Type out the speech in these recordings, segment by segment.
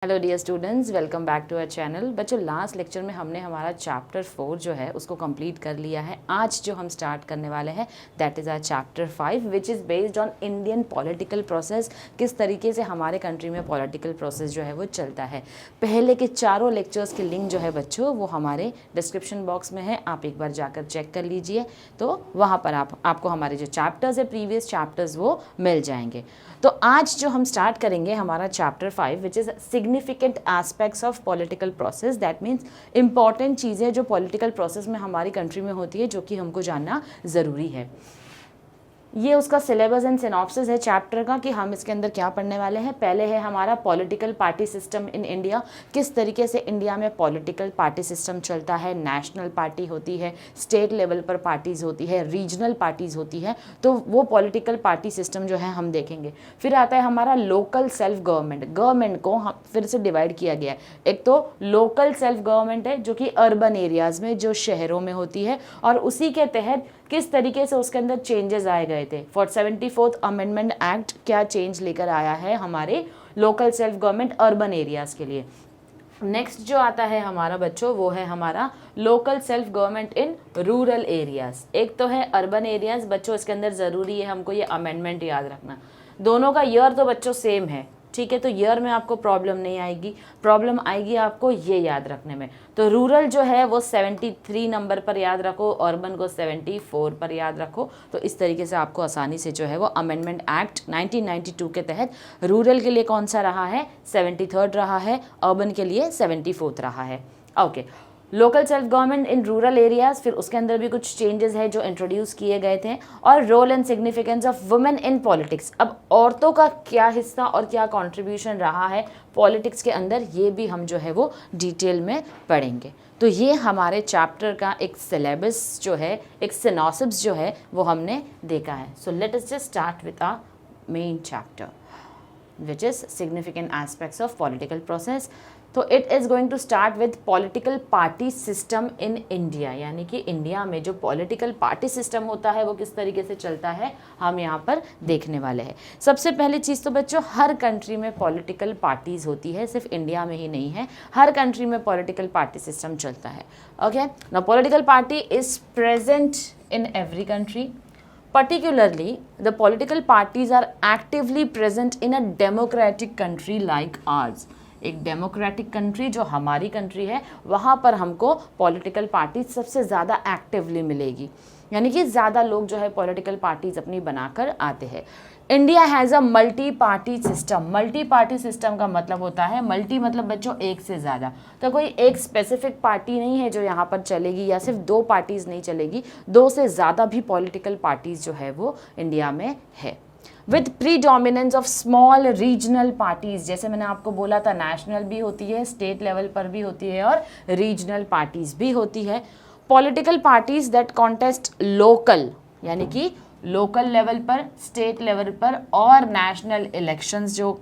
Hello dear students, welcome back to our channel. बच्चों, last lecture में हमने हमारा चैप्टर 4 जो है उसको कंप्लीट कर लिया है। आज जो हम स्टार्ट करने वाले हैं that is our chapter 5 which is based on Indian political process. किस तरीके से हमारे कंट्री में पॉलिटिकल प्रोसेस जो है वो चलता है। पहले के चारों लेक्चर्स के लिंक जो है बच्चों वो हमारे डिस्क्रिप्शन बॉक्स में है, आप एक बार जाकर चेक कर लीजिए, तो वहाँ पर आपको हमारे जो चैप्टर्स है प्रीवियस चैप्टर्स वो मिल जाएंगे। तो आज जो हम स्टार्ट करेंगे हमारा chapter 5 which is significant aspects of political process. That means important चीज़ें जो पॉलिटिकल प्रोसेस में हमारी कंट्री में होती है जो कि हमको जानना ज़रूरी है। ये उसका सिलेबस एंड सिनॉप्सिस है चैप्टर का कि हम इसके अंदर क्या पढ़ने वाले हैं। पहले है हमारा political party system in India, किस तरीके से इंडिया में पॉलिटिकल पार्टी सिस्टम चलता है। नेशनल पार्टी होती है, स्टेट लेवल पर पार्टीज़ होती है, रीजनल पार्टीज़ होती है, तो वो पॉलिटिकल पार्टी सिस्टम जो है हम देखेंगे। फिर आता है हमारा लोकल सेल्फ गवर्नमेंट। गवर्नमेंट को हम फिर से डिवाइड किया गया है। एक तो लोकल सेल्फ गवर्नमेंट है जो कि अर्बन एरियाज़ में, जो शहरों में होती है, और उसी के तहत किस तरीके से उसके अंदर चेंजेस आए गए थे। फॉर 74th अमेंडमेंट एक्ट क्या चेंज लेकर आया है हमारे local self government urban areas के लिए। नेक्स्ट जो आता है हमारा बच्चों वो है हमारा local self government in rural areas. एक तो है अर्बन एरियाज़ बच्चों, इसके अंदर ज़रूरी है हमको ये अमेंडमेंट याद रखना। दोनों का ईयर तो बच्चों सेम है, ठीक है, तो ईयर में आपको प्रॉब्लम नहीं आएगी, प्रॉब्लम आएगी आपको ये याद रखने में। तो रूरल जो है वो 73 नंबर पर याद रखो, अर्बन को 74 पर याद रखो। तो इस तरीके से आपको आसानी से जो है वो अमेंडमेंट एक्ट 1992 के तहत रूरल के लिए कौन सा रहा है, 73rd रहा है, अर्बन के लिए 74th रहा है। Okay, local self government in rural areas, फिर उसके अंदर भी कुछ चेंजेस है जो इंट्रोड्यूस किए गए थे। और role and significance of women in politics, अब औरतों का क्या हिस्सा और क्या कंट्रीब्यूशन रहा है पॉलिटिक्स के अंदर, ये भी हम जो है वो डिटेल में पढ़ेंगे। तो ये हमारे चैप्टर का एक सिलेबस जो है, एक सिनॉप्सिस जो है वो हमने देखा है। So let us just start with our main chapter which is significant aspects of political process. तो it is going to start with political party system in India, यानी कि इंडिया में जो पॉलिटिकल पार्टी सिस्टम होता है वो किस तरीके से चलता है हम यहाँ पर देखने वाले हैं। सबसे पहली चीज़ तो बच्चों, हर कंट्री में पॉलिटिकल पार्टीज़ होती है, सिर्फ इंडिया में ही नहीं है, हर कंट्री में पॉलिटिकल पार्टी सिस्टम चलता है। Okay, now political party is present in every country. Particularly, the political parties are actively present in a democratic country like ours. एक डेमोक्रेटिक कंट्री जो हमारी कंट्री है वहाँ पर हमको पॉलिटिकल पार्टी सबसे ज़्यादा एक्टिवली मिलेगी, यानी कि ज़्यादा लोग जो है पॉलिटिकल पार्टीज अपनी बनाकर आते हैं। India has a multi party system. Multi party system का मतलब होता है, मल्टी मतलब बच्चों एक से ज़्यादा, तो कोई एक स्पेसिफिक पार्टी नहीं है जो यहाँ पर चलेगी, या सिर्फ दो पार्टीज़ नहीं चलेगी, दो से ज़्यादा भी पॉलिटिकल पार्टीज़ जो है वो इंडिया में है। With predominance of small regional parties, जैसे मैंने आपको बोला था नेशनल भी होती है, स्टेट लेवल पर भी होती है, और रीजनल पार्टीज़ भी होती है। Political parties that contest local, यानी कि लोकल लेवल पर, स्टेट लेवल पर और नेशनल इलेक्शंस जो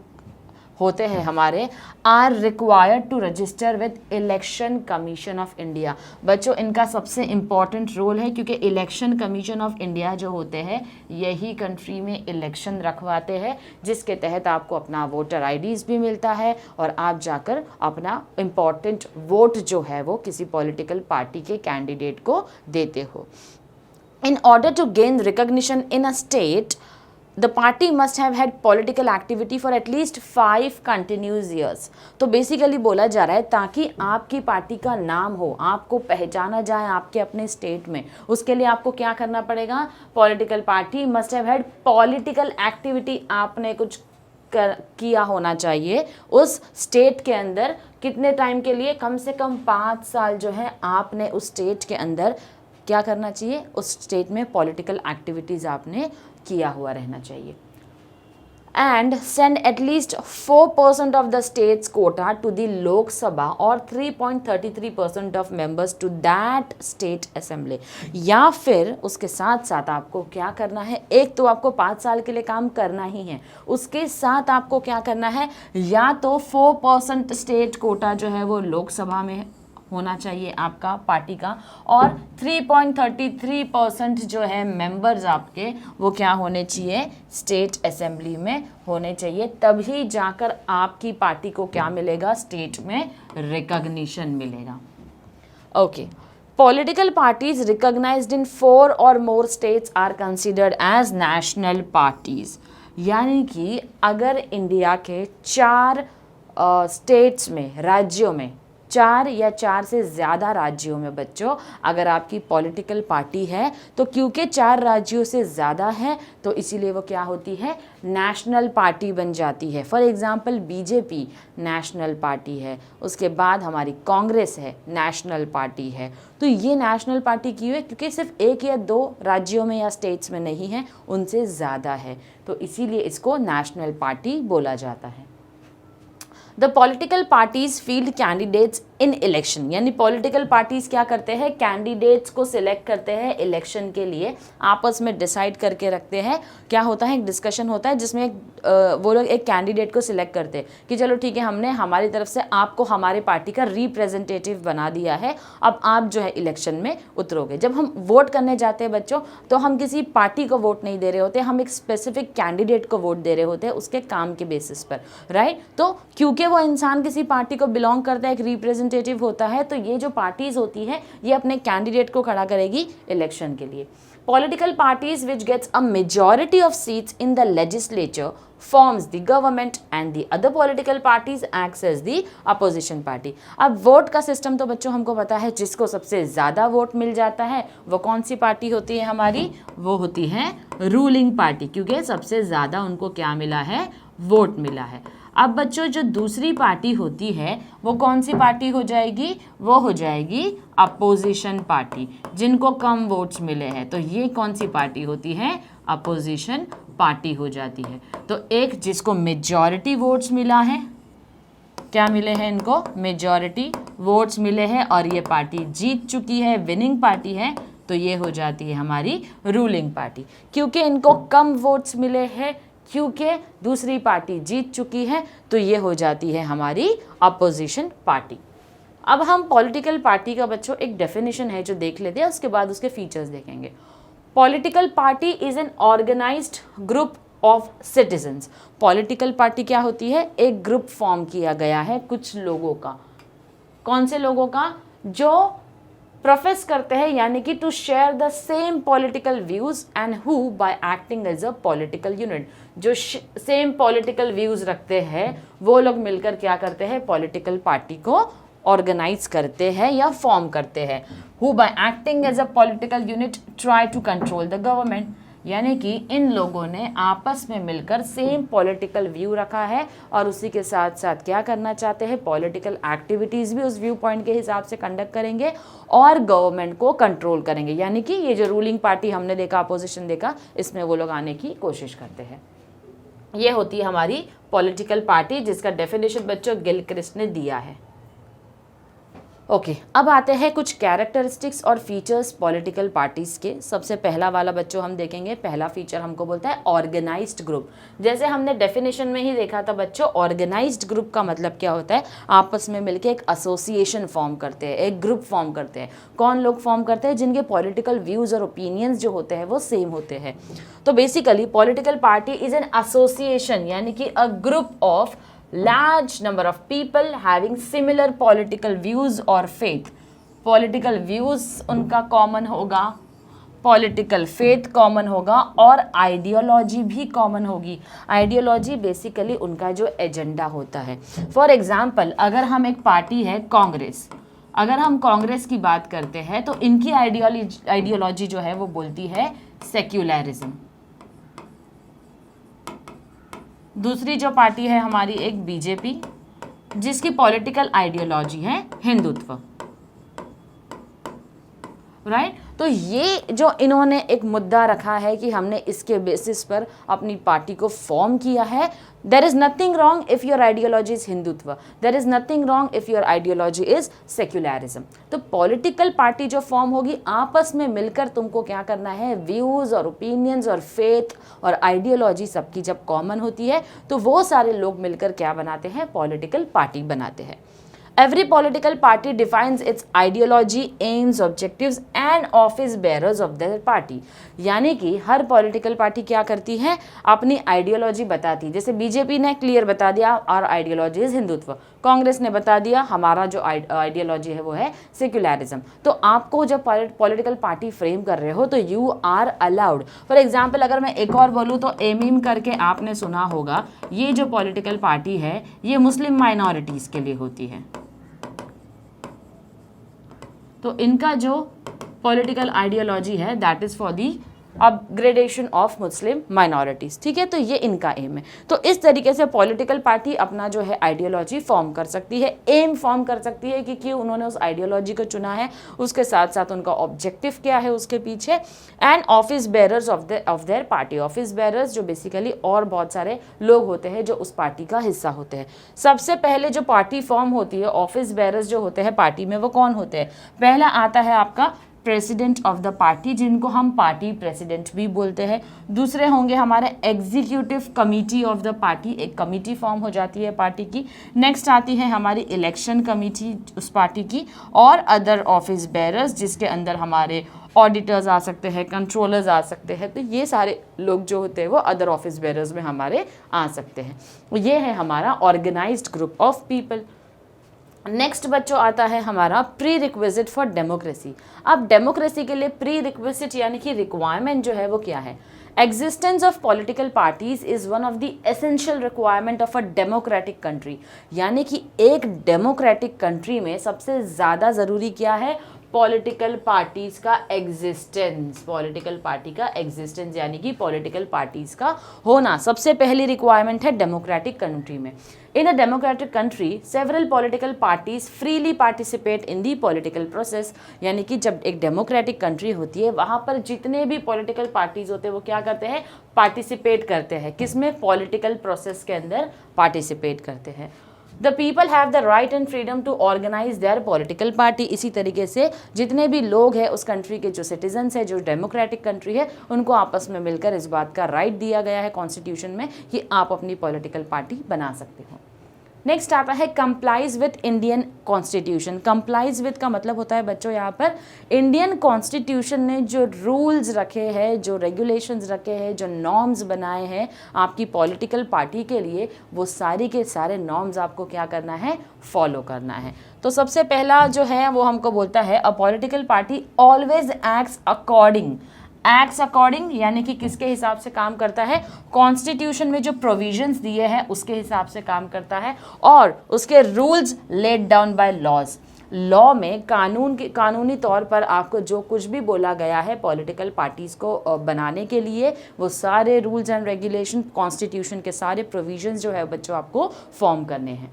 होते हैं हमारे, are required to register with election commission of India. बच्चों, इनका सबसे इम्पॉर्टेंट रोल है क्योंकि इलेक्शन कमीशन ऑफ इंडिया जो होते हैं यही कंट्री में इलेक्शन रखवाते हैं, जिसके तहत आपको अपना वोटर आईडीज़ भी मिलता है और आप जाकर अपना इम्पॉर्टेंट वोट जो है वो किसी पॉलिटिकल पार्टी के कैंडिडेट को देते हो। In order to gain recognition in a state, the party must have had political activity for at least 5 continuous years. तो बेसिकली बोला जा रहा है ताकि आपकी पार्टी का नाम हो, आपको पहचाना जाए आपके अपने स्टेट में, उसके लिए आपको क्या करना पड़ेगा, political party must have had political activity, आपने कुछ किया होना चाहिए उस स्टेट के अंदर। कितने टाइम के लिए, कम से कम 5 साल जो है आपने उस स्टेट के अंदर क्या करना चाहिए, उस स्टेट में पॉलिटिकल एक्टिविटीज़ आपने किया हुआ रहना चाहिए। And send at least 4% of the states quota to the Lok Sabha और 3.33% of members to that state assembly. या फिर उसके साथ साथ आपको क्या करना है, एक तो आपको 5 साल के लिए काम करना ही है, उसके साथ आपको क्या करना है, या तो 4% स्टेट कोटा जो है वो लोकसभा में होना चाहिए आपका पार्टी का, और 3.33% जो है मेंबर्स आपके वो क्या होने चाहिए, स्टेट असेंबली में होने चाहिए, तभी जाकर आपकी पार्टी को क्या मिलेगा, स्टेट में रिकॉग्निशन मिलेगा। Okay, political parties recognized in 4 or more states are considered as national parties। यानी कि अगर इंडिया के 4 स्टेट्स में, राज्यों में, 4 या 4 से ज़्यादा राज्यों में बच्चों अगर आपकी पॉलिटिकल पार्टी है, तो क्योंकि 4 राज्यों से ज़्यादा है तो इसीलिए वो क्या होती है, नेशनल पार्टी बन जाती है। For example BJP national party है, उसके बाद हमारी कांग्रेस है, नेशनल पार्टी है। तो ये नेशनल पार्टी क्यों है, क्योंकि सिर्फ 1 या 2 राज्यों में या स्टेट्स में नहीं है, उनसे ज़्यादा है, तो इसीलिए इसको नेशनल पार्टी बोला जाता है। The political parties field candidates in election, यानी पॉलिटिकल पार्टीज क्या करते हैं, कैंडिडेट्स को सिलेक्ट करते हैं इलेक्शन के लिए, आपस में डिसाइड करके रखते हैं। क्या होता है, एक डिस्कशन होता है जिसमें वो लोग एक कैंडिडेट को सिलेक्ट करते हैं कि चलो ठीक है, हमने हमारी तरफ से आपको हमारे पार्टी का रिप्रेजेंटेटिव बना दिया है, अब आप जो है इलेक्शन में उतरोगे। जब हम वोट करने जाते हैं बच्चों, तो हम किसी पार्टी को वोट नहीं दे रहे होते, हम एक स्पेसिफिक कैंडिडेट को वोट दे रहे होते हैं उसके काम के बेसिस पर, राइट। तो क्योंकि वो इंसान किसी पार्टी को बिलोंग करता है, एक रिप्रेजेंटेटिव होता है, तो ये जो पार्टीज होती है ये अपने कैंडिडेट को खड़ा करेगी इलेक्शन के लिए। Political parties which gets a majority of seats in the legislature forms the government and the other political parties acts as the opposition party। अब वोट का सिस्टम तो बच्चों हमको पता है, जिसको सबसे ज़्यादा वोट मिल जाता है वो कौन सी पार्टी होती है हमारी, वो होती है रूलिंग पार्टी, क्योंकि सबसे ज़्यादा उनको क्या मिला है, वोट मिला है। अब बच्चों जो दूसरी पार्टी होती है वो कौन सी पार्टी हो जाएगी, वो हो जाएगी अपोजिशन पार्टी, जिनको कम वोट्स मिले हैं, तो ये कौन सी पार्टी होती है, अपोजिशन पार्टी हो जाती है। तो एक जिसको मेजॉरिटी वोट्स मिला है, क्या मिले हैं इनको, मेजॉरिटी वोट्स मिले हैं और ये पार्टी जीत चुकी है, विनिंग पार्टी है, तो ये हो जाती है हमारी रूलिंग पार्टी। क्योंकि इनको कम वोट्स मिले हैं, क्योंकि दूसरी पार्टी जीत चुकी है, तो ये हो जाती है हमारी अपोजिशन पार्टी। अब हम पॉलिटिकल पार्टी का बच्चों एक डेफिनेशन है जो देख लेते हैं, उसके बाद उसके फीचर्स देखेंगे। Political party is an organised group of citizens. Political party क्या होती है, एक ग्रुप फॉर्म किया गया है कुछ लोगों का। कौन से लोगों का, जो प्रोफेस करते हैं, यानी कि to share the same political views and who by acting as a political unit, जो सेम पॉलिटिकल व्यूज रखते हैं वो लोग मिलकर क्या करते हैं, पॉलिटिकल पार्टी को ऑर्गेनाइज करते हैं या फॉर्म करते हैं। Who by acting as a political unit try to control the government, यानी कि इन लोगों ने आपस में मिलकर सेम पॉलिटिकल व्यू रखा है और उसी के साथ साथ क्या करना चाहते हैं, पॉलिटिकल एक्टिविटीज़ भी उस व्यू पॉइंट के हिसाब से कंडक्ट करेंगे और गवर्नमेंट को कंट्रोल करेंगे। यानी कि ये जो रूलिंग पार्टी हमने देखा, अपोजिशन देखा, इसमें वो लोग आने की कोशिश करते हैं। ये होती है हमारी पॉलिटिकल पार्टी, जिसका डेफिनेशन बच्चों गिलक्रिस्ट ने दिया है। ओके, अब आते हैं कुछ कैरेक्टरिस्टिक्स और फीचर्स पॉलिटिकल पार्टीज़ के। सबसे पहला वाला बच्चों हम देखेंगे, पहला फीचर हमको बोलता है ऑर्गेनाइज्ड ग्रुप। जैसे हमने डेफिनेशन में ही देखा था बच्चों, ऑर्गेनाइज्ड ग्रुप का मतलब क्या होता है, आपस में मिलकर एक एसोसिएशन फॉर्म करते हैं, एक ग्रुप फॉर्म करते हैं। कौन लोग फॉर्म करते हैं, जिनके पॉलिटिकल व्यूज़ और ओपिनियंस जो होते हैं वो सेम होते हैं। तो basically political party is an association, यानी कि a group of large number of people having similar political views or faith। political views उनका common होगा, political faith common होगा और ideology भी common होगी। ideology basically उनका जो agenda होता है। for example, अगर हम एक पार्टी है कांग्रेस, अगर हम कांग्रेस की बात करते हैं तो इनकी आइडियोलॉजी जो है वो बोलती है सेक्युलरिज्म। दूसरी जो पार्टी है हमारी एक बीजेपी, जिसकी पॉलिटिकल आइडियोलॉजी है हिंदुत्व, राइट। तो ये जो इन्होंने एक मुद्दा रखा है कि हमने इसके बेसिस पर अपनी पार्टी को फॉर्म किया है। There is nothing wrong if your ideology is Hindutva, there is nothing wrong if your ideology is secularism. तो पॉलिटिकल पार्टी जो फॉर्म होगी, आपस में मिलकर तुमको क्या करना है, व्यूज और ओपिनियंस और फेथ और आइडियोलॉजी सबकी जब कॉमन होती है तो वो सारे लोग मिलकर क्या बनाते हैं, पॉलिटिकल पार्टी बनाते हैं। Every political party defines its ideology, aims, objectives and office bearers of their party. यानी कि हर पॉलिटिकल पार्टी क्या करती है, अपनी आइडियोलॉजी बताती है। जैसे बीजेपी ने क्लियर बता दिया और आइडियोलॉजी इज हिंदुत्व, कांग्रेस ने बता दिया हमारा जो आइडियोलॉजी है वो है सेक्युलरिज्म। तो आपको जब पॉलिटिकल पार्टी फ्रेम कर रहे हो तो you are allowed. For example अगर मैं एक और बोलूँ तो एमीम करके आपने सुना होगा, ये जो पॉलिटिकल पार्टी है ये मुस्लिम माइनॉरिटीज़ के लिए होती है। तो इनका जो पॉलिटिकल आइडियोलॉजी है that is for the upgradation of Muslim minorities, ठीक है। तो ये इनका एम है। तो इस तरीके से पॉलिटिकल पार्टी अपना जो है आइडियोलॉजी फॉर्म कर सकती है, एम फॉर्म कर सकती है कि क्यों उन्होंने उस आइडियोलॉजी को चुना है, उसके साथ साथ उनका ऑब्जेक्टिव क्या है उसके पीछे। And office bearers of their party, office bearers जो बेसिकली और बहुत सारे लोग होते हैं जो उस पार्टी का हिस्सा होते हैं। सबसे पहले जो पार्टी फॉर्म होती है, ऑफिस बेरर्स जो होते हैं पार्टी में, वो कौन होते हैं? पहला आता है आपका प्रेसिडेंट ऑफ द पार्टी, जिनको हम पार्टी प्रेसिडेंट भी बोलते हैं। दूसरे होंगे हमारे executive committee of the party, एक कमिटी फॉर्म हो जाती है पार्टी की। नेक्स्ट आती है हमारी इलेक्शन कमिटी उस पार्टी की, और अदर ऑफिस बेरर्स जिसके अंदर हमारे ऑडिटर्स आ सकते हैं, कंट्रोलर्स आ सकते हैं। तो ये सारे लोग जो होते हैं वो अदर ऑफिस बेरर्स में हमारे आ सकते हैं। ये है हमारा organised group of people. Next बच्चों आता है हमारा प्री रिक्विजिट फॉर डेमोक्रेसी। अब डेमोक्रेसी के लिए प्री रिक्विजिट यानी कि रिक्वायरमेंट जो है वो क्या है? Existence of political parties is one of the essential requirement of a democratic country. यानी कि एक डेमोक्रेटिक कंट्री में सबसे ज़्यादा ज़रूरी क्या है? पॉलिटिकल पार्टीज का एग्जिस्टेंस। पॉलिटिकल पार्टी का एग्जिस्टेंस यानी कि पॉलिटिकल पार्टीज का होना सबसे पहली रिक्वायरमेंट है डेमोक्रेटिक कंट्री में। In a democratic country several political parties freely participate in the political process. यानी कि जब एक डेमोक्रेटिक कंट्री होती है वहाँ पर जितने भी पॉलिटिकल पार्टीज होते हैं वो क्या करते हैं? पार्टिसिपेट करते हैं। किसमें? पॉलिटिकल प्रोसेस के अंदर पार्टिसिपेट करते हैं। The people have the right and freedom to organise their political party. इसी तरीके से जितने भी लोग हैं उस कंट्री के जो सिटीजन्स है, जो डेमोक्रेटिक कंट्री है, उनको आपस में मिलकर इस बात का राइट दिया गया है कॉन्स्टिट्यूशन में कि आप अपनी पॉलिटिकल पार्टी बना सकते हो। नेक्स्ट आता है complies with Indian constitution. Complies with का मतलब होता है बच्चों यहाँ पर इंडियन कॉन्स्टिट्यूशन ने जो रूल्स रखे हैं, जो रेगुलेशंस रखे हैं, जो नॉर्म्स बनाए हैं आपकी पॉलिटिकल पार्टी के लिए, वो सारी के सारे नॉर्म्स आपको क्या करना है? फॉलो करना है। तो सबसे पहला जो है वो हमको बोलता है a political party always acts according यानी कि किसके हिसाब से काम करता है? कॉन्स्टिट्यूशन में जो प्रोविजंस दिए हैं उसके हिसाब से काम करता है, और उसके rules laid down by laws. Law में कानूनी तौर पर आपको जो कुछ भी बोला गया है पॉलिटिकल पार्टीज को बनाने के लिए, वो सारे रूल्स एंड रेगुलेशन, कॉन्स्टिट्यूशन के सारे प्रोविजंस जो है बच्चों आपको फॉर्म करने हैं।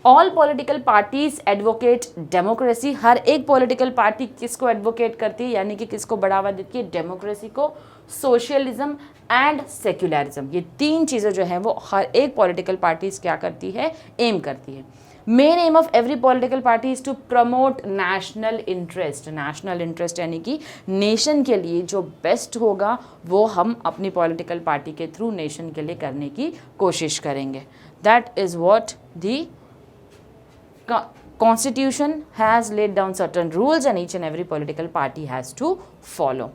All political parties advocate democracy. हर एक पॉलिटिकल पार्टी किसको एडवोकेट करती है यानी कि किसको बढ़ावा देती है? डेमोक्रेसी को, सोशलिज्म एंड सेक्युलरिज्म। ये तीन चीज़ें जो हैं वो हर एक पॉलिटिकल पार्टीज क्या करती है? एम करती है। Main aim of every political party is to promote national interest. National interest यानी कि नेशन के लिए जो बेस्ट होगा वो हम अपनी पॉलिटिकल पार्टी के थ्रू नेशन के लिए करने की कोशिश करेंगे। That is what the Constitution has laid down certain rules and each and every political party has to follow.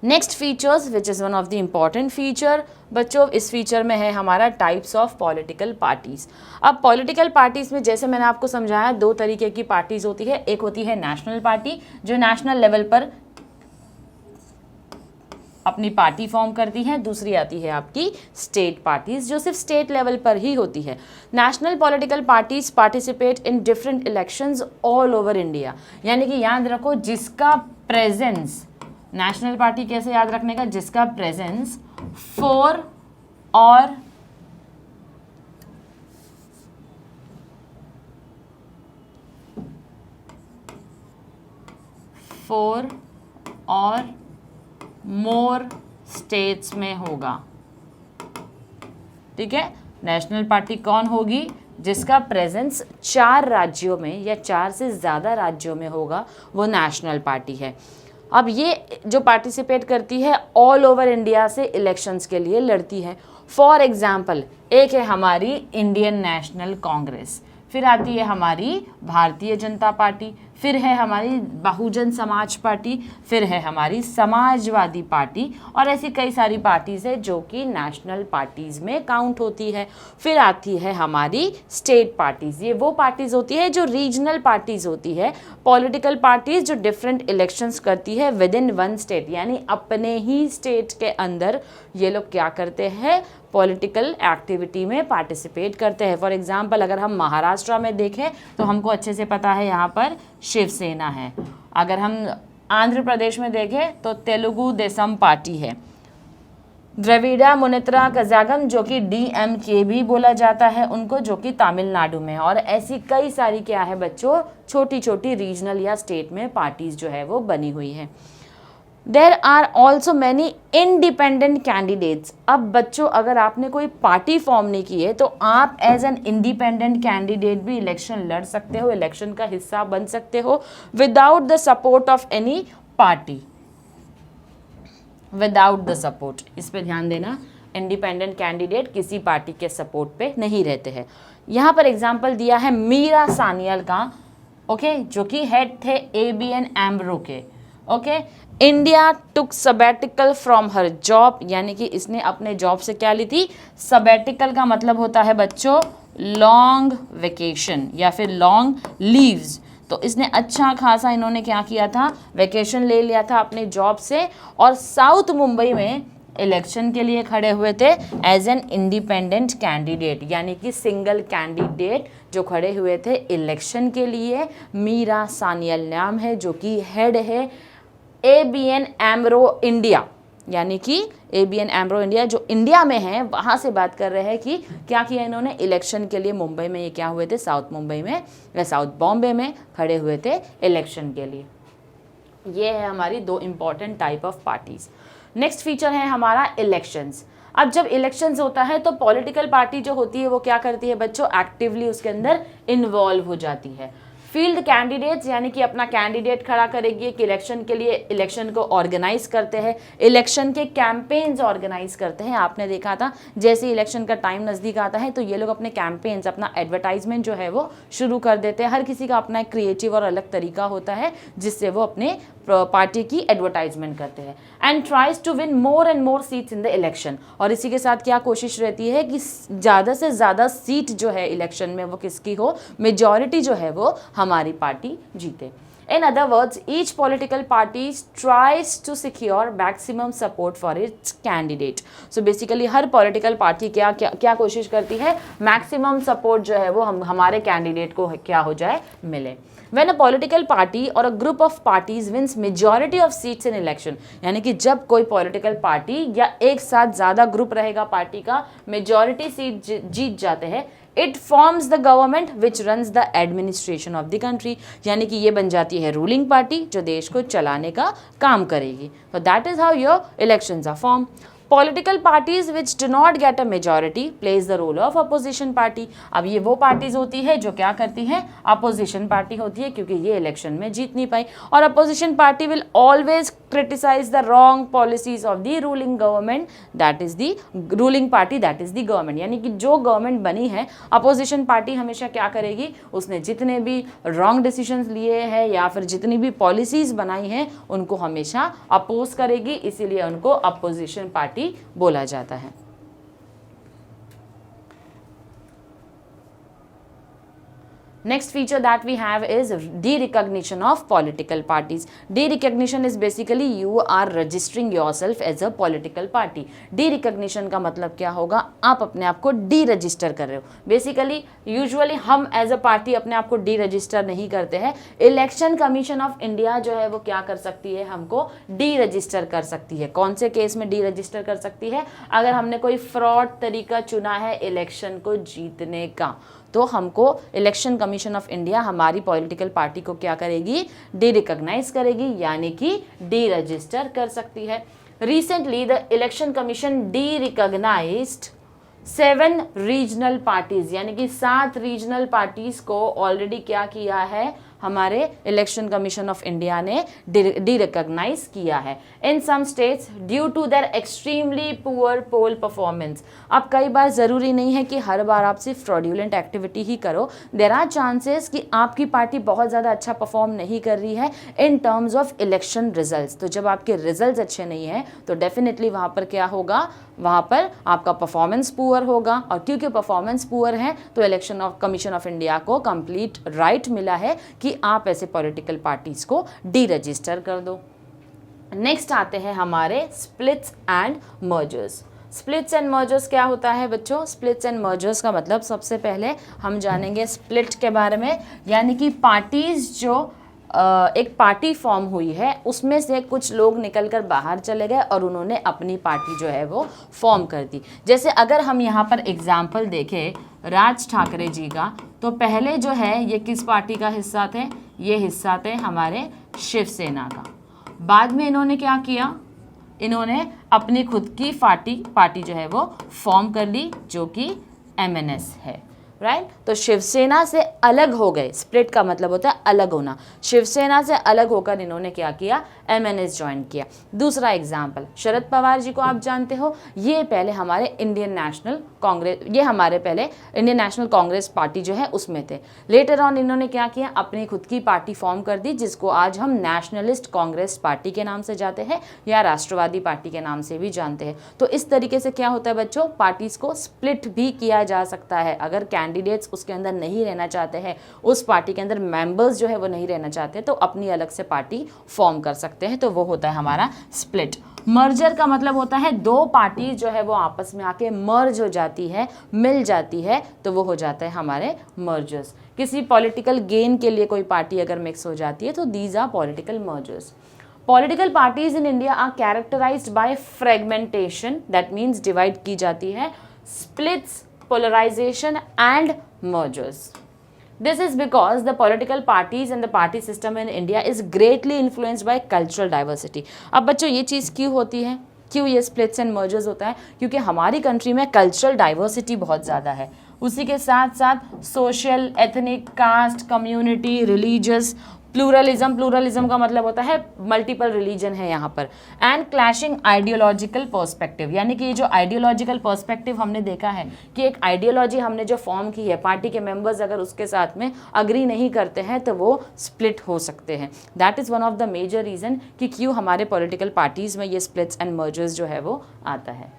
Next features which is one of the important feature बच्चों, इस feature में है हमारा टाइप्स ऑफ पॉलिटिकल पार्टीज। अब political parties में जैसे मैंने आपको समझाया दो तरीके की पार्टीज होती है। एक होती है नेशनल पार्टी जो नेशनल लेवल पर अपनी पार्टी फॉर्म करती हैं, दूसरी आती है आपकी स्टेट पार्टीज जो सिर्फ स्टेट लेवल पर ही होती है। National political parties participate in different elections all over India. यानी कि याद रखो जिसका प्रेजेंस, नेशनल पार्टी कैसे याद रखने का? जिसका प्रेजेंस 4 और मोर स्टेट्स में होगा। ठीक है, नेशनल पार्टी कौन होगी? जिसका प्रेजेंस 4 राज्यों में या 4 से ज़्यादा राज्यों में होगा, वो नेशनल पार्टी है। अब ये जो पार्टिसिपेट करती है ऑल ओवर इंडिया से इलेक्शंस के लिए लड़ती है। फॉर एग्जाम्पल एक है हमारी इंडियन नेशनल कांग्रेस, फिर आती है हमारी भारतीय जनता पार्टी, फिर है हमारी बहुजन समाज पार्टी, फिर है हमारी समाजवादी पार्टी, और ऐसी कई सारी पार्टीज है जो कि नेशनल पार्टीज में काउंट होती है। फिर आती है हमारी स्टेट पार्टीज, ये वो पार्टीज होती है जो रीजनल पार्टीज होती है, पॉलिटिकल पार्टीज जो डिफरेंट इलेक्शंस करती है विद इन वन स्टेट, यानी अपने ही स्टेट के अंदर ये लोग क्या करते हैं, पॉलिटिकल एक्टिविटी में पार्टिसिपेट करते हैं। फॉर एग्जांपल अगर हम महाराष्ट्र में देखें तो हमको अच्छे से पता है यहाँ पर शिवसेना है। अगर हम आंध्र प्रदेश में देखें तो तेलुगु देशम पार्टी है। द्रविड़ा मुनेत्रा कजागम जो कि DMK भी बोला जाता है उनको, जो कि तमिलनाडु में है। और ऐसी कई सारी क्या है बच्चों, छोटी छोटी रीजनल या स्टेट में पार्टीज जो है वो बनी हुई है। There are also many independent candidates. अब बच्चों अगर आपने कोई पार्टी फॉर्म नहीं की है तो आप एज एन इंडिपेंडेंट कैंडिडेट भी इलेक्शन लड़ सकते हो, इलेक्शन का हिस्सा बन सकते हो without the support of any party, without the support. इस पे ध्यान देना, इंडिपेंडेंट कैंडिडेट किसी पार्टी के सपोर्ट पे नहीं रहते हैं। यहाँ पर एग्जाम्पल दिया है मीरा सान्याल का, ओके, जो कि हेड थे ABN AMRO के, okay. India took sabbatical from her job, यानी कि इसने अपने जॉब से क्या ली थी, सबैटिकल का मतलब होता है बच्चों लॉन्ग वेकेशन या फिर लॉन्ग लीव्स। तो इसने अच्छा खासा इन्होंने क्या किया था, वेकेशन ले लिया था अपने जॉब से, और साउथ मुंबई में इलेक्शन के लिए खड़े हुए थे एज एन इंडिपेंडेंट कैंडिडेट, यानी कि सिंगल कैंडिडेट जो खड़े हुए थे इलेक्शन के लिए। मीरा सान्याल नाम है, जो कि हेड है ABN AMRO इंडिया, यानी कि ABN AMRO इंडिया जो इंडिया में है, वहाँ से बात कर रहे हैं कि क्या किया इन्होंने इलेक्शन के लिए। मुंबई में ये क्या हुए थे, साउथ मुंबई में या साउथ बॉम्बे में खड़े हुए थे इलेक्शन के लिए। ये है हमारी दो important type of parties. Next feature है हमारा इलेक्शंस। अब जब इलेक्शंस होता है तो पॉलिटिकल पार्टी जो होती है वो क्या करती है बच्चों, एक्टिवली उसके अंदर इन्वॉल्व हो जाती है। फील्ड कैंडिडेट्स यानी कि अपना कैंडिडेट खड़ा करेगी कि इलेक्शन के लिए, इलेक्शन को ऑर्गेनाइज करते हैं, इलेक्शन के कैंपेन्स ऑर्गेनाइज करते हैं। आपने देखा था जैसे इलेक्शन का टाइम नज़दीक आता है तो ये लोग अपने कैंपेन्स, अपना एडवर्टाइजमेंट जो है वो शुरू कर देते हैं। हर किसी का अपना एक क्रिएटिव और अलग तरीका होता है जिससे वो अपने पार्टी की एडवर्टाइजमेंट करते हैं। And tries to win more and more seats in the election, और इसी के साथ क्या कोशिश रहती है कि ज़्यादा से ज़्यादा सीट जो है इलेक्शन में वो किसकी हो, मेजॉरिटी जो है वो हमारी पार्टी जीते। In other words, each political party tries to secure maximum support for its candidate. So basically her political party क्या कोशिश करती है, maximum support जो है वो हमारे candidate को क्या हो जाए, मिले। When a political party or a group of parties wins majority of seats in election, यानी कि जब कोई political party या एक साथ ज़्यादा ग्रुप रहेगा पार्टी का, majority सीट जीत जाते हैं, it forms the government which runs the administration of the country, यानी कि ये बन जाती है रूलिंग पार्टी जो देश को चलाने का काम करेगी। तो that is how your elections are form. Political parties which do not get a majority plays the role of opposition party. अब ये वो पार्टीज होती है जो क्या करती है, अपोजिशन पार्टी होती है, क्योंकि ये इलेक्शन में जीत नहीं पाई। और opposition party will always criticise the wrong policies of the ruling government, that is the ruling party, that is the government. यानी कि जो गवर्नमेंट बनी है, अपोजिशन पार्टी हमेशा क्या करेगी, उसने जितने भी रॉन्ग डिसीजंस लिए हैं या फिर जितनी भी पॉलिसीज बनाई हैं उनको हमेशा अपोज करेगी, इसीलिए उनको अपोजिशन पार्टी बोला जाता है। Next feature that we have is de-recognition of political parties. De-recognition is basically you are registering yourself as a political party. De-recognition का मतलब क्या होगा, आप अपने आप को de-register कर रहे हो। Basically, usually हम as a party अपने आप को de-register नहीं करते हैं। Election Commission of India जो है वो क्या कर सकती है, हमको de-register कर सकती है। कौन से केस में de-register कर सकती है, अगर हमने कोई फ्रॉड तरीका चुना है इलेक्शन को जीतने का, तो हमको इलेक्शन कमीशन ऑफ इंडिया हमारी पॉलिटिकल पार्टी को क्या करेगी, डी रिकॉग्नाइज करेगी, यानी कि डी रजिस्टर कर सकती है। Recently the election commission derecognised 7 regional parties, यानी कि 7 रीजनल पार्टीज को ऑलरेडी क्या किया है, हमारे इलेक्शन कमीशन ऑफ इंडिया ने डी रिकॉग्नाइज किया है in some states due to their extremely poor poll performance. अब कई बार ज़रूरी नहीं है कि हर बार आप सिर्फ फ्रॉड्यूलेंट एक्टिविटी ही करो, देयर आर चांसेस कि आपकी पार्टी बहुत ज़्यादा अच्छा परफॉर्म नहीं कर रही है in terms of election results. तो जब आपके रिजल्ट्स अच्छे नहीं हैं तो डेफिनेटली वहाँ पर क्या होगा, वहाँ पर आपका परफॉर्मेंस पुअर होगा, और क्योंकि परफॉर्मेंस पुअर है तो election of commission of India को कंप्लीट राइट मिला है कि आप ऐसे पॉलिटिकल पार्टीज को डी रजिस्टर कर दो। नेक्स्ट आते हैं हमारे splits and mergers. Splits and mergers क्या होता है बच्चों? स्प्लिट्स एंड मर्जर्स का मतलब सबसे पहले हम जानेंगे स्प्लिट के बारे में, यानी कि पार्टीज जो एक पार्टी फॉर्म हुई है उसमें से कुछ लोग निकलकर बाहर चले गए और उन्होंने अपनी पार्टी जो है वो फॉर्म कर दी। जैसे अगर हम यहाँ पर एग्जाम्पल देखें राज ठाकरे जी का, तो पहले जो है ये किस पार्टी का हिस्सा थे? ये हिस्सा थे हमारे शिवसेना का। बाद में इन्होंने क्या किया, इन्होंने अपनी खुद की पार्टी जो है वो फॉर्म कर ली जो कि MNS है, राइट। तो शिवसेना से अलग हो गए, स्प्लिट का मतलब होता है अलग होना। शिवसेना से अलग होकर इन्होंने क्या किया, MNS ज्वाइन किया। दूसरा एग्जाम्पल, शरद पवार जी को आप जानते हो, ये पहले हमारे इंडियन नेशनल कांग्रेस पार्टी जो है उसमें थे। लेटर ऑन इन्होंने क्या किया, अपनी खुद की पार्टी फॉर्म कर दी जिसको आज हम नेशनलिस्ट कांग्रेस पार्टी के नाम से जाते हैं या राष्ट्रवादी पार्टी के नाम से भी जानते हैं। तो इस तरीके से क्या होता है बच्चों, पार्टीज को स्प्लिट भी किया जा सकता है। अगर कैंडिडेट्स उसके अंदर नहीं रहना चाहते हैं, उस पार्टी के अंदर मेंबर्स जो है वो नहीं रहना चाहते, तो अपनी अलग से पार्टी फॉर्म कर सकते हैं, तो वो होता है हमारा स्प्लिट। मर्जर का मतलब होता है दो पार्टी जो है वो आपस में आके मर्ज हो जाती है, मिल जाती है, तो वो हो जाता है हमारे मर्जर्स। किसी पॉलिटिकल गेन के लिए कोई पार्टी अगर मिक्स हो जाती है तो these are political mergers. Political parties in India are characterised by fragmentation, that means divide की जाती है, splits, polarization and mergers. This is because the political parties and the party system in India is greatly influenced by cultural diversity. अब बच्चों ये चीज़ क्यों होती है, क्यों ये स्प्लिट्स एंड मर्जर्स होता है? क्योंकि हमारी कंट्री में कल्चरल डाइवर्सिटी बहुत ज़्यादा है, उसी के साथ साथ social, ethnic, caste, community, religious, pluralism का मतलब होता है मल्टीपल रिलीजन है यहाँ पर, एंड क्लैशिंग आइडियोलॉजिकल पर्सपेक्टिव, यानी कि ये जो आइडियोलॉजिकल पर्सपेक्टिव हमने देखा है कि एक आइडियोलॉजी हमने जो फॉर्म की है, पार्टी के मेंबर्स अगर उसके साथ में अग्री नहीं करते हैं तो वो स्प्लिट हो सकते हैं। That is one of the major reason कि क्यों हमारे पॉलिटिकल पार्टीज़ में ये स्प्लिट्स एंड मर्जर्स जो है वो आता है।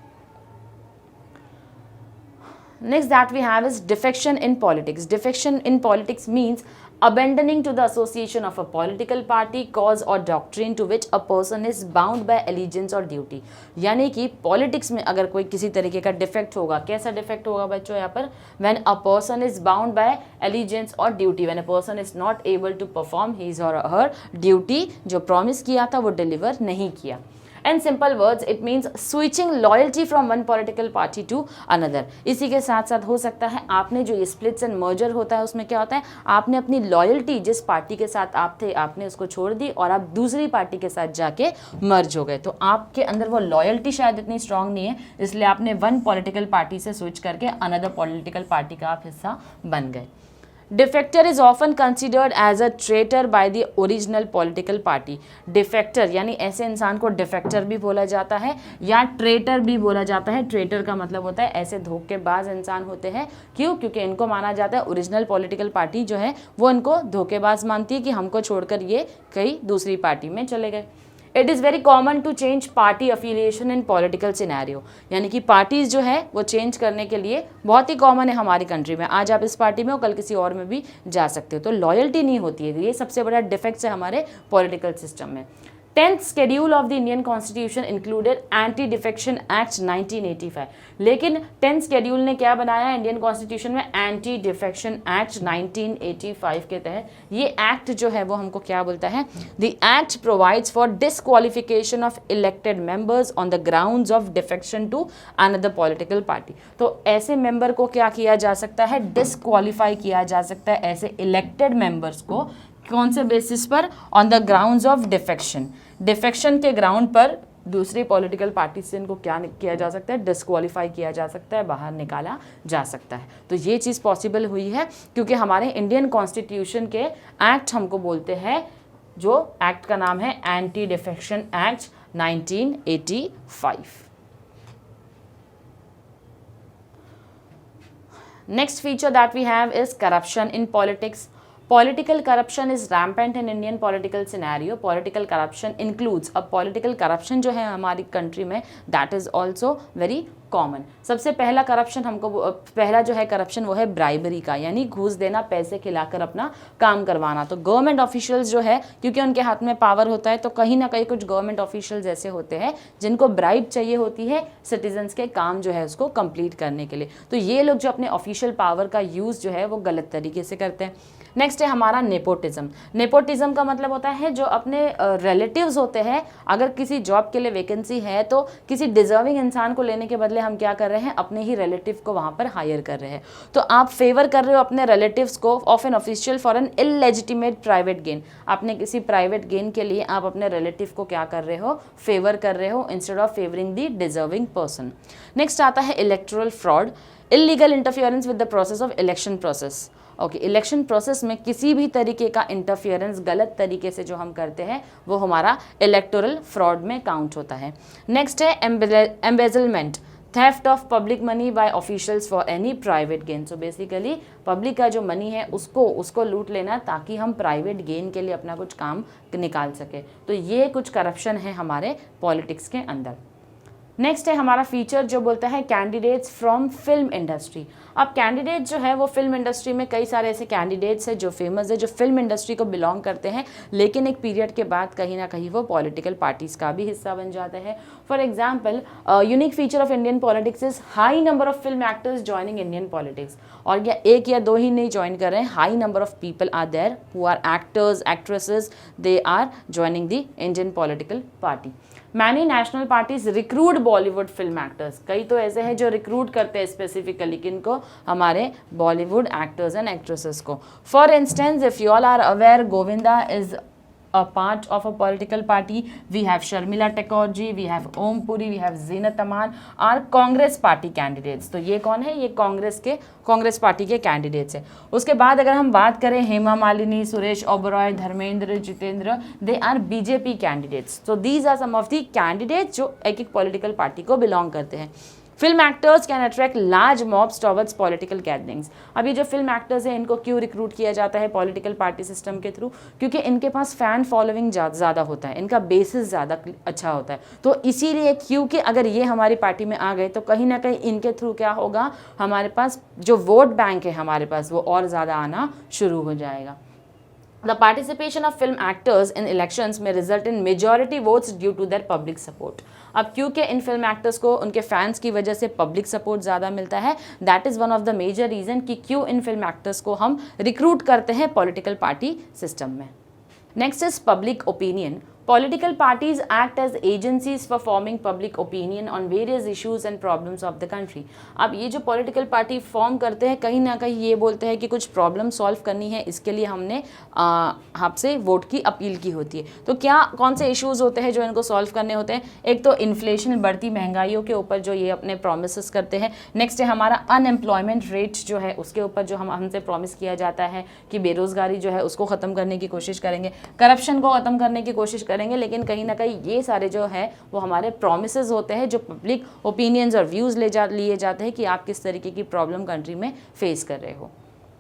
Next that we have is defection in politics. Defection in politics means abandoning to the association of a political party, cause or doctrine to which a person is bound by allegiance or duty. यानी कि politics में अगर कोई किसी तरीके का defect होगा, कैसा डिफेक्ट होगा बच्चों यहाँ पर, when a person is bound by allegiance or duty, when a person is not able to perform his or her duty, जो प्रॉमिस किया था वो डिलीवर नहीं किया। In simple words, it means switching loyalty from one political party to another. इसी के साथ साथ हो सकता है आपने जो ये splits and merger होता है उसमें क्या होता है, आपने अपनी लॉयल्टी जिस पार्टी के साथ आप थे आपने उसको छोड़ दी और आप दूसरी पार्टी के साथ जाके मर्ज हो गए, तो आपके अंदर वो लॉयल्टी शायद इतनी स्ट्रांग नहीं है, इसलिए आपने वन पॉलिटिकल पार्टी से स्विच करके अनदर पॉलिटिकल पार्टी का आप हिस्सा बन गए। Defector is often considered as a traitor by the original political party. Defector यानी ऐसे इंसान को defector भी बोला जाता है या ट्रेटर भी बोला जाता है। ट्रेटर का मतलब होता है ऐसे धोखेबाज इंसान होते हैं, क्यों? क्योंकि इनको माना जाता है ओरिजिनल पॉलिटिकल पार्टी जो है वो इनको धोखेबाज मानती है कि हमको छोड़कर ये कहीं दूसरी पार्टी में चले गए। It is very common to change party affiliation in political scenario, यानी कि पार्टीज जो है वो चेंज करने के लिए बहुत ही कॉमन है हमारी कंट्री में। आज आप इस पार्टी में हो, कल किसी और में भी जा सकते हो, तो लॉयल्टी नहीं होती है। ये सबसे बड़ा डिफेक्ट है हमारे पॉलिटिकल सिस्टम में। 10th schedule of the Indian constitution included anti defection act 1985, लेकिन 10th शेड्यूल ने क्या बनाया इंडियन कॉन्स्टिट्यूशन में, एंटी डिफेक्शन एक्ट 1985 के तहत ये एक्ट जो है वो हमको क्या बोलता है, the act provides for disqualification of elected members on the grounds of defection to another political party. तो ऐसे मेंबर को क्या किया जा सकता है, डिसक्वालीफाई किया जा सकता है, ऐसे इलेक्टेड मेंबर्स को कौन से बेसिस पर, on the grounds of defection. Defection के ग्राउंड पर दूसरी पॉलिटिकल पार्टी से इनको क्या किया जा सकता है, डिस्क्वालीफाई किया जा सकता है, बाहर निकाला जा सकता है। तो ये चीज़ पॉसिबल हुई है क्योंकि हमारे इंडियन कॉन्स्टिट्यूशन के एक्ट हमको बोलते हैं, जो एक्ट का नाम है anti defection act 1985। Next feature that we have is corruption in politics. Political corruption is rampant in Indian political scenario. Political corruption includes, अब political corruption जो है हमारी कंट्री में, that is also very common. सबसे पहला corruption हमको, पहला जो है करप्शन वो है ब्राइबरी का, यानी घूस देना, पैसे खिलाकर अपना काम करवाना। तो गवर्नमेंट ऑफिशियल्स जो है, क्योंकि उनके हाथ में पावर होता है, तो कहीं ना कहीं कुछ गवर्नमेंट ऑफिशियल्स ऐसे होते हैं जिनको ब्राइब चाहिए होती है सिटीजन्स के काम जो है उसको कंप्लीट करने के लिए। तो ये लोग जो अपने ऑफिशियल पावर का यूज़ जो है वो गलत तरीके से करते हैं। नेक्स्ट है हमारा नेपोटिज्म। नेपोटिज्म का मतलब होता है जो अपने रिलेटिव्स होते हैं, अगर किसी जॉब के लिए वैकेंसी है तो किसी डिजर्विंग इंसान को लेने के बदले हम क्या कर रहे हैं, अपने ही रिलेटिव को वहाँ पर हायर कर रहे हैं। तो आप फेवर कर रहे हो अपने रिलेटिव्स को of an official for an illegitimate private gain. आपने किसी प्राइवेट गेन के लिए आप अपने रिलेटिव को क्या कर रहे हो, फेवर कर रहे हो instead of favouring the deserving person. Next आता है electoral fraud, illegal interference with the process of election process. Okay, election process में किसी भी तरीके का इंटरफियरेंस गलत तरीके से जो हम करते हैं वो हमारा इलेक्टोरल फ्रॉड में काउंट होता है। नेक्स्ट है embezzlement, theft of public money by officials for any private gain. So basically public का जो मनी है उसको लूट लेना ताकि हम प्राइवेट गेन के लिए अपना कुछ काम निकाल सके। तो ये कुछ करप्शन है हमारे पॉलिटिक्स के अंदर। नेक्स्ट है हमारा फीचर जो बोलता है कैंडिडेट्स फ्रॉम फिल्म इंडस्ट्री। अब कैंडिडेट जो है वो फिल्म इंडस्ट्री में कई सारे ऐसे कैंडिडेट्स हैं जो फेमस है, जो फिल्म इंडस्ट्री को बिलोंग करते हैं, लेकिन एक पीरियड के बाद कहीं ना कहीं वो पॉलिटिकल पार्टीज का भी हिस्सा बन जाते हैं। For example, unique feature of Indian politics is high number of film actors joining Indian politics. और या एक या दो ही नहीं ज्वाइन कर रहे हैं, high number of people are there who are actors, actresses, they are joining the Indian political party. Many national parties recruit Bollywood film actors. कई तो ऐसे हैं जो रिक्रूट करते हैं स्पेसिफिकली किनको, हमारे बॉलीवुड एक्टर्स एंड एक्ट्रेसेस को। For instance, if you all are aware, Govinda is a part of a political party. We have Sharmila Thakur ji, we have Om Puri, we have Zeenat Aman, are Congress party candidates. तो ये कौन है, ये Congress party के candidates हैं। उसके बाद अगर हम बात करें Hema Malini, Suresh Oberoi, Dharmendra, Jitendra, they are BJP candidates. तो these are some of the candidates जो एक पॉलिटिकल पार्टी को बिलोंग करते हैं। Film actors can attract large mobs towards political gatherings. अब ये जो फिल्म एक्टर्स हैं इनको क्यों रिक्रूट किया जाता है पॉलिटिकल पार्टी सिस्टम के थ्रू, क्योंकि इनके पास फैन फॉलोइंग ज़्यादा होता है, इनका बेसिस ज़्यादा अच्छा होता है। तो इसीलिए क्योंकि अगर ये हमारी पार्टी में आ गए तो कहीं ना कहीं इनके थ्रू क्या होगा, हमारे पास जो वोट बैंक है हमारे पास वो और ज़्यादा आना शुरू हो जाएगा। The participation of film actors in elections may result in majority votes due to their public support. अब क्योंकि इन फिल्म एक्टर्स को उनके फैंस की वजह से पब्लिक सपोर्ट ज़्यादा मिलता है, that is one of the major reason कि क्यों इन फिल्म एक्टर्स को हम रिक्रूट करते हैं पॉलिटिकल पार्टी सिस्टम में। Next is public opinion. Political parties act as agencies for forming public opinion on various issues and problems of the country. अब ये जो पॉलिटिकल पार्टी फॉर्म करते हैं कहीं ना कहीं ये बोलते हैं कि कुछ प्रॉब्लम सॉल्व करनी है, इसके लिए हमने आपसे वोट की अपील की होती है। तो क्या कौन से इश्यूज होते हैं जो इनको सॉल्व करने होते हैं? एक तो इन्फ्लेशन, बढ़ती महंगाइयों के ऊपर जो ये अपने प्रोमिस करते हैं। नेक्स्ट है हमारा अनएम्प्लॉयमेंट रेट जो है उसके ऊपर जो हमसे प्रॉमिस किया जाता है कि बेरोजगारी जो है उसको ख़त्म करने की कोशिश करेंगे, करप्शन को ख़त्म करने की कोशिश करेंगे। लेकिन कहीं ना कहीं ये सारे जो है वो हमारे प्रोमिसेस होते हैं जो पब्लिक ओपिनियंस और व्यूज़ लिए जाते हैं कि आप किस तरीके की प्रॉब्लम कंट्री में फेस कर रहे हो।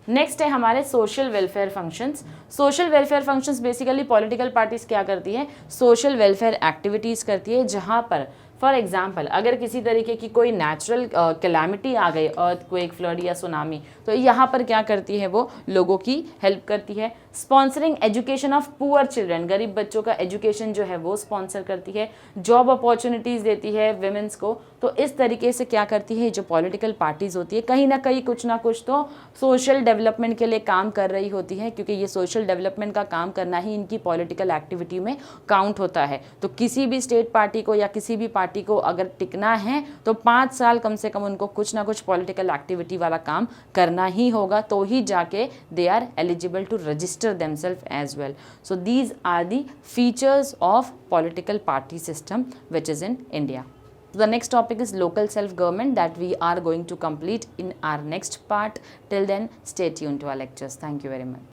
नेक्स्ट है हमारे social welfare functions. Social welfare functions basically political parties क्या करती है, सोशल वेलफेयर एक्टिविटीज़ करती है, जहाँ पर फॉर एग्जाम्पल अगर किसी तरीके की कोई नेचुरल कैलामिटी आ गई, अर्थक्वेक, फ्लड या सुनामी, तो यहाँ पर क्या करती है वो लोगों की हेल्प करती है। Sponsoring education of poor children, गरीब बच्चों का एजुकेशन जो है वो स्पॉन्सर करती है। जॉब अपॉर्चुनिटीज़ देती है विमेंस को। तो इस तरीके से क्या करती है जो पॉलिटिकल पार्टीज़ होती है, कहीं ना कहीं कुछ ना कुछ तो सोशल डेवलपमेंट के लिए काम कर रही होती है, क्योंकि ये सोशल डेवलपमेंट का काम करना ही इनकी पॉलिटिकल एक्टिविटी में काउंट होता है। तो किसी भी स्टेट पार्टी को या किसी भी पार्टी पार्टी को अगर टिकना है तो 5 साल कम से कम उनको कुछ ना कुछ पॉलिटिकल एक्टिविटी वाला काम करना ही होगा, तो ही जाके they are eligible to register themselves as well. So these are the features of political party system which is in India. So the next topic is local self-government that we are going to complete in our next part. Till then, stay tuned to our lectures. Thank you very much.